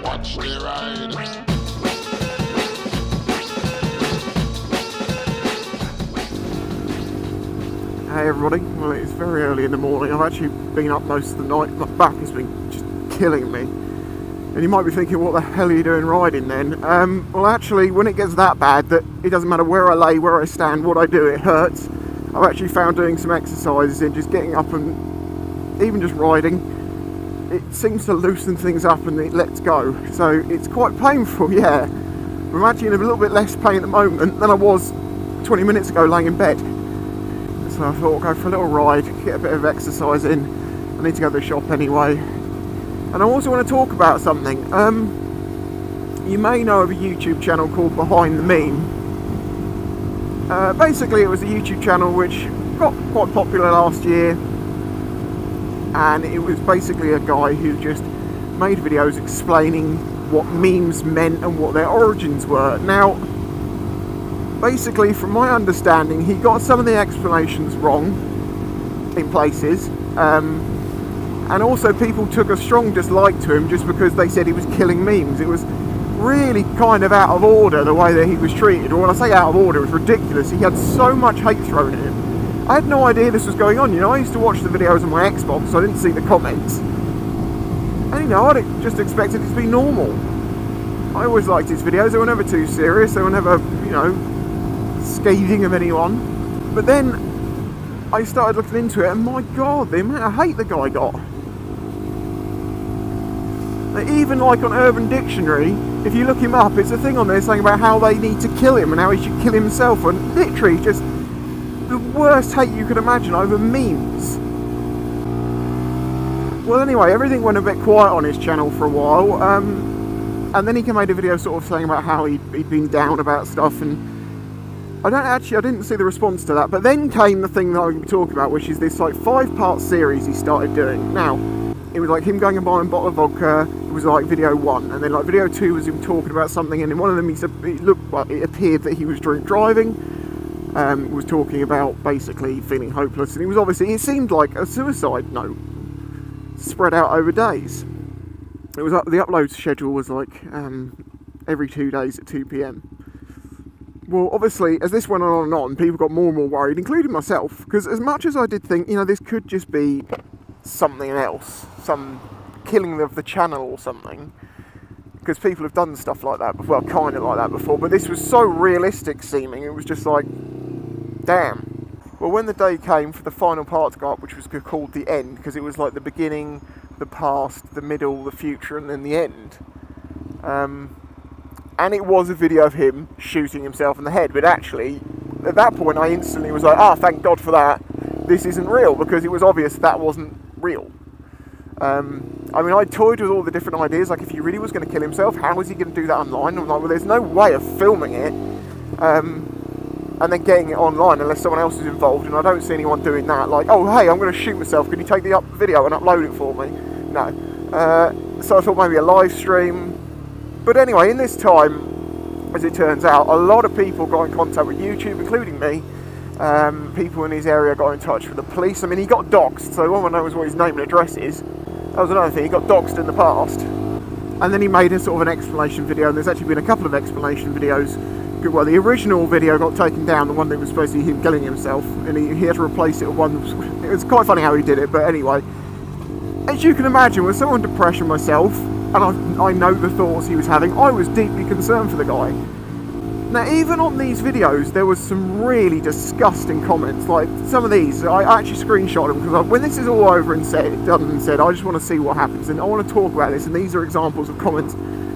Watch me ride. Hey everybody, well it's very early in the morning. I've actually been up most of the night. My back has been just killing me. And you might be thinking, what the hell are you doing riding then? Well actually, when it gets that bad that it doesn't matter where I lay, where I stand, what I do, it hurts. I've actually found doing some exercises and just getting up and even just riding, it seems to loosen things up and it lets go. So it's quite painful, yeah. I'm actually in a little bit less pain at the moment than I was 20 minutes ago laying in bed. So I thought I'll go for a little ride, get a bit of exercise in. I need to go to the shop anyway. And I also want to talk about something. You may know of a YouTube channel called Behind the Meme. Basically it was a YouTube channel which got quite popular last year. And it was basically a guy who just made videos explaining what memes meant and what their origins were. Now, basically, from my understanding, he got some of the explanations wrong in places, and also people took a strong dislike to him just because they said he was killing memes. It was really kind of out of order the way that he was treated. Or when I say out of order, it was ridiculous. He had so much hate thrown at him. I had no idea this was going on. You know, I used to watch the videos on my Xbox, so I didn't see the comments. And you know, I just expected it to be normal. I always liked his videos. They were never too serious. They were never, you know, scathing of anyone. But then I started looking into it, and my god, the amount of hate the guy got. Even like on Urban Dictionary, if you look him up, it's a thing on there saying about how they need to kill him and how he should kill himself, and literally just the worst hate you could imagine over memes. Well anyway, everything went a bit quiet on his channel for a while, and then he made a video sort of saying about how he'd been down about stuff, and I didn't see the response to that. But then came the thing that I'm going to be talking about, which is this like 5-part series he started doing. Now, it was like him going and buying a bottle of vodka. It was like video 1, and then like video 2 was him talking about something, and in one of them he said it appeared that he was drink driving. Was talking about basically feeling hopeless, and he was obviously, it seemed like a suicide note spread out over days. It was the upload schedule was like every 2 days at 2 PM. Well, obviously, as this went on and on, people got more and more worried, including myself, because as much as I did think, you know, this could just be something else, some killing of the channel or something, because people have done stuff like that before, well, kind of like that before, but this was so realistic seeming, it was just like, damn. Well, when the day came for the final part to go up, which was called The End, because it was like the beginning, the past, the middle, the future, and then the end. And it was a video of him shooting himself in the head, but actually, at that point, I instantly was like, ah, thank God for that. This isn't real, because it was obvious that wasn't real. I mean, I toyed with all the different ideas, like if he really was going to kill himself, how was he going to do that online? I'm like, well, there's no way of filming it, and then getting it online unless someone else is involved, and I don't see anyone doing that, like, oh, hey, I'm going to shoot myself, can you take the video and upload it for me? No. So I thought maybe a live stream. But anyway, in this time, as it turns out, a lot of people got in contact with YouTube, including me. People in his area got in touch with the police. I mean, he got doxed, so no one knows what his name and address is. That was another thing, he got doxed in the past. And then he made a sort of an explanation video, and there's actually been a couple of explanation videos. Well, the original video got taken down, the one that was supposed to be him killing himself, and he had to replace it with one. It was quite funny how he did it, but anyway. As you can imagine, with someone depression myself, and I know the thoughts he was having, I was deeply concerned for the guy. Now, even on these videos, there was some really disgusting comments. Like, some of these, I actually screenshot them, because when this is all over and done and said, I just want to see what happens, and I want to talk about this, and these are examples of comments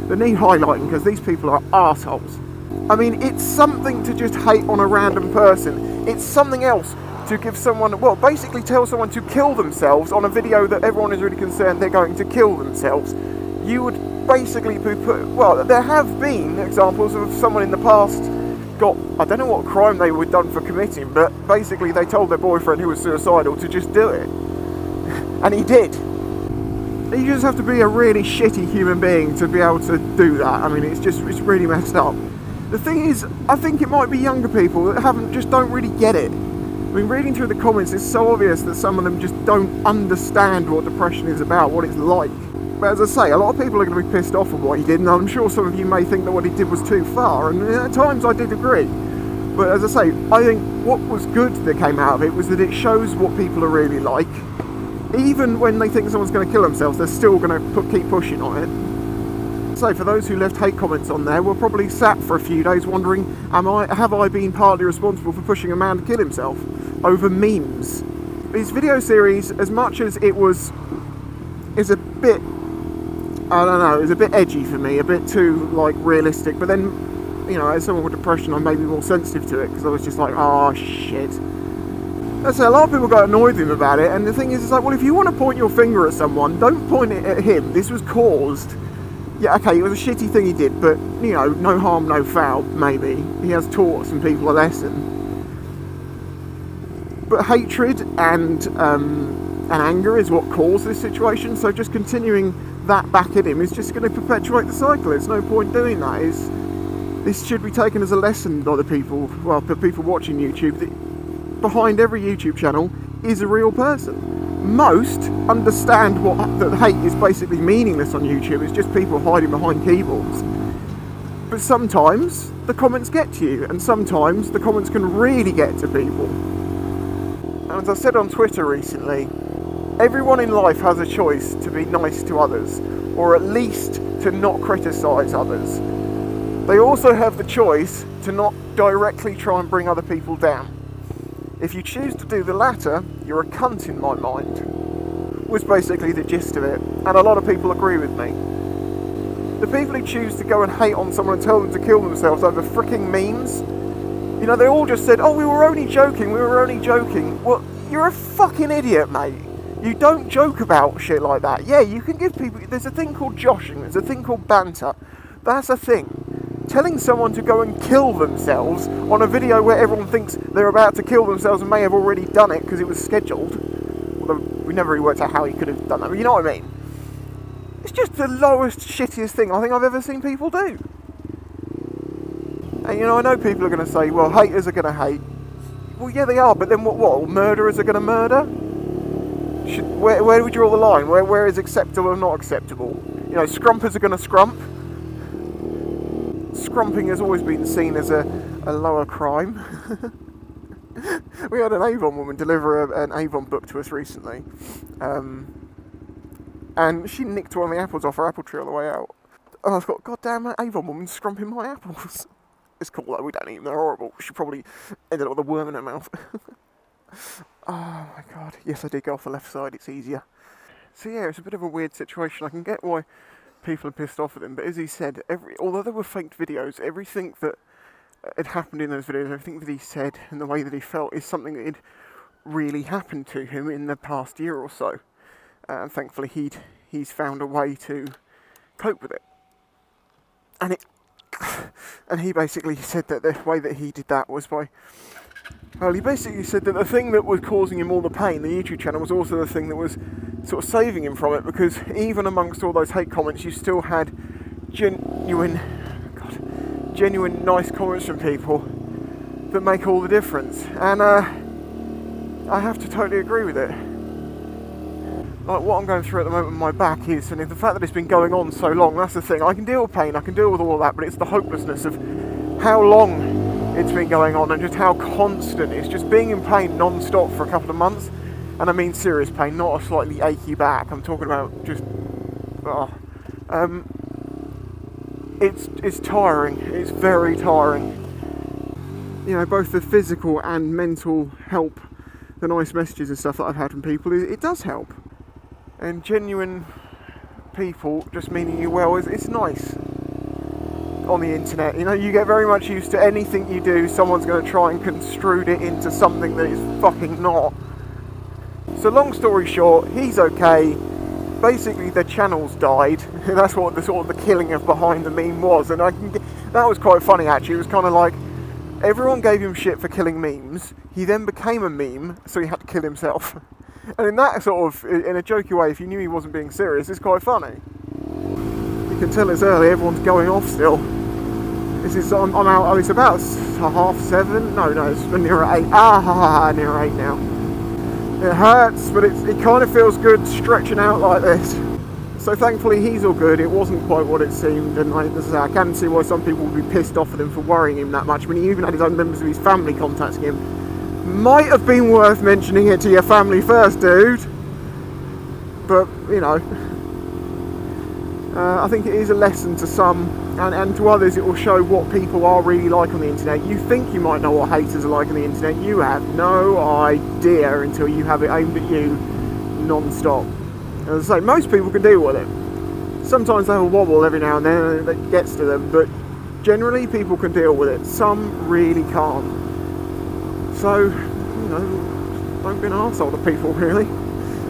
that need highlighting, because these people are arseholes. I mean, it's something to just hate on a random person. It's something else to give someone, well, basically tell someone to kill themselves on a video that everyone is really concerned they're going to kill themselves. You would basically well, there have been examples of someone in the past got, I don't know what crime they were done for committing, but basically they told their boyfriend who was suicidal to just do it. And he did. You just have to be a really shitty human being to be able to do that. I mean, it's really messed up. The thing is, I think it might be younger people that don't really get it. I mean, reading through the comments, it's so obvious that some of them just don't understand what depression is about, what it's like. But as I say, a lot of people are going to be pissed off at what he did, and I'm sure some of you may think that what he did was too far, and at times I did agree. But as I say, I think what was good that came out of it was that it shows what people are really like. Even when they think someone's going to kill themselves, they're still going to keep pushing on it. So for those who left hate comments on there, were probably sat for a few days wondering, have I been partly responsible for pushing a man to kill himself over memes? This video series, as much as it is a bit, I don't know, it's a bit edgy for me, a bit too like realistic. But then, you know, as someone with depression, I'm maybe more sensitive to it because I was just like, oh shit. That's a lot of people got annoyed with him about it, and the thing is, it's like, well, if you want to point your finger at someone, don't point it at him. This was caused. Yeah, okay, it was a shitty thing he did, but, you know, no harm, no foul, maybe. He has taught some people a lesson. But hatred and anger is what caused this situation, so just continuing that back at him is just going to perpetuate the cycle. There's no point doing that. This should be taken as a lesson by the people, well, for people watching YouTube, that behind every YouTube channel is a real person. Most understand that hate is basically meaningless on YouTube. It's just people hiding behind keyboards. But sometimes the comments get to you, and sometimes the comments can really get to people. And as I said on Twitter recently, everyone in life has a choice to be nice to others, or at least to not criticise others. They also have the choice to not directly try and bring other people down. If you choose to do the latter, you're a cunt in my mind, was basically the gist of it, and a lot of people agree with me. The people who choose to go and hate on someone and tell them to kill themselves over freaking memes, you know, they all just said, oh, we were only joking, we were only joking. Well, you're a fucking idiot, mate. You don't joke about shit like that. Yeah, you can give people, there's a thing called joshing, there's a thing called banter. That's a thing. Telling someone to go and kill themselves on a video where everyone thinks they're about to kill themselves and may have already done it because it was scheduled. Although we never really worked out how he could have done that, but you know what I mean? It's just the lowest, shittiest thing I think I've ever seen people do. And you know, I know people are going to say, well, haters are going to hate. Well, yeah, they are, but then what? Murderers are going to murder? Where do we draw the line? Where is acceptable and not acceptable? You know, scrumpers are going to scrump. Scrumping has always been seen as a lower crime. We had an Avon woman deliver an Avon book to us recently, and she nicked one of the apples off her apple tree on the way out. And I thought, goddamn, Avon woman scrumping my apples. It's cool though, we don't eat them, they're horrible. She probably ended up with a worm in her mouth. Oh my god, yes, I did go off the left side, it's easier. So yeah, it's a bit of a weird situation. I can get why people are pissed off at him, but as he said, although they were faked videos, everything that had happened in those videos, everything that he said and the way that he felt is something that had really happened to him in the past year or so. And thankfully he's found a way to cope with it. And he basically said that the way that he did that was by, well, he basically said that the thing that was causing him all the pain, the YouTube channel, was also the thing that was sort of saving him from it, because even amongst all those hate comments, you still had genuine nice comments from people that make all the difference. And I have to totally agree with it. Like, what I'm going through at the moment with my back is, and the fact that it's been going on so long, that's the thing. I can deal with pain, I can deal with all of that, but it's the hopelessness of how long it's been going on and just how constant it's just being in pain non-stop for a couple of months. And I mean serious pain, not a slightly achy back. I'm talking about just, it's tiring. It's very tiring. You know, both the physical and mental help, the nice messages and stuff that I've had from people, it does help. And genuine people just meaning you well, it's nice on the internet. You know, you get very much used to anything you do, someone's going to try and construe it into something that it's fucking not. So long story short, he's okay. Basically the channel's died. That's what the sort of the killing of behind the meme was. And that was quite funny actually. It was kind of like, everyone gave him shit for killing memes. He then became a meme, so he had to kill himself. And in that sort of, in a jokey way, if you knew he wasn't being serious, it's quite funny. You can tell it's early, everyone's going off still. I'm out, it's about 7:30? No, it's near 8. Near 8 now. It hurts, but it kind of feels good stretching out like this. So thankfully he's all good. It wasn't quite what it seemed, and as I say, I can see why some people would be pissed off at him for worrying him that much. I mean, he even had his own members of his family contacting him. Might have been worth mentioning it to your family first, dude. But, you know, I think it is a lesson to some, and to others it will show what people are really like on the internet. You think you might know what haters are like on the internet. You have no idea until you have it aimed at you non-stop. As I say, most people can deal with it. Sometimes they have a wobble every now and then and it gets to them, but generally people can deal with it. Some really can't. So, you know, don't be an arsehole to people, really.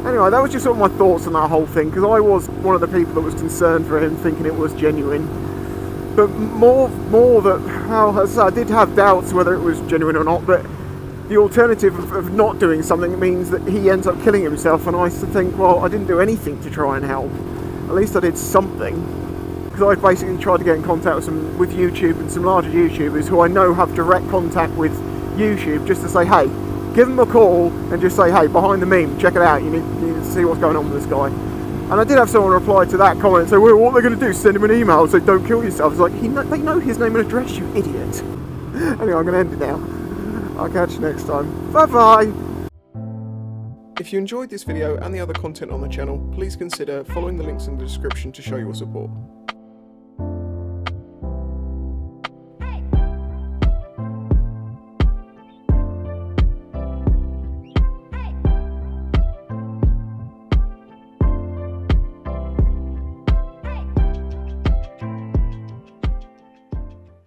Anyway, that was just sort of my thoughts on that whole thing, because I was one of the people that was concerned for him, thinking it was genuine. But more that, well, as I did have doubts whether it was genuine or not, but the alternative of not doing something means that he ends up killing himself, and I used to think, well, I didn't do anything to try and help. At least I did something. Because I basically tried to get in contact with YouTube and some larger YouTubers who I know have direct contact with YouTube, just to say, hey, give them a call and just say, hey, behind the meme, check it out, you need to see what's going on with this guy. And I did have someone reply to that comment and say, well, what are they going to do, send him an email and say, don't kill yourself? It's like, they know his name and address, you idiot. Anyway, I'm going to end it now. I'll catch you next time. Bye-bye! If you enjoyed this video and the other content on the channel, please consider following the links in the description to show your support.